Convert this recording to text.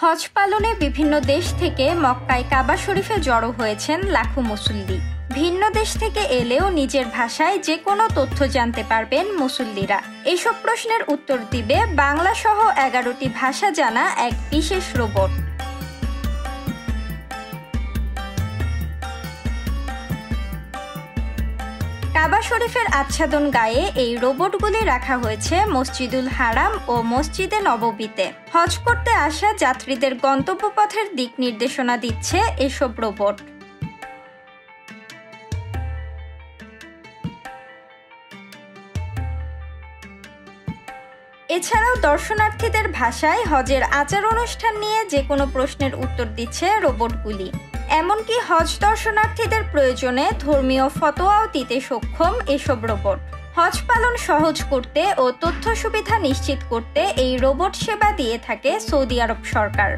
হজ পালনে বিভিন্ন দেশ থেকে মক্কায় কাবা শরীফে জড়ো হয়েছেন লাখো মুসল্লি। ভিন্ন দেশ থেকে এলেও নিজের ভাষায় যে কোনো তথ্য জানতে পারবেন মুসল্লিরা। এসব প্রশ্নের উত্তর দিবে বাংলা সহ 11টি ভাষা জানা এক বিশেষ রোবট। কাবা শরীফের আচ্ছাদন গায়ে এই রোবটগুলি রাখা হয়েছে মসজিদুল হারাম ও মসজিদে নববীতে। হজ করতে আসা যাত্রীদের গন্তব্যপথের দিক নির্দেশনা দিচ্ছে এসব রোবট। এছাড়াও দর্শনার্থীদের ভাষায় হজের আচার অনুষ্ঠান নিয়ে যে কোনো প্রশ্নের উত্তর দিচ্ছে রোবটগুলি। এমনকি হজ দর্শনার্থীদের প্রয়োজনে ধর্মীয় ফতোয়াও দিতে সক্ষম এসব রোবট। হজ পালন সহজ করতে ও তথ্য সুবিধা নিশ্চিত করতে এই রোবট সেবা দিয়ে থাকে সৌদি আরব সরকার।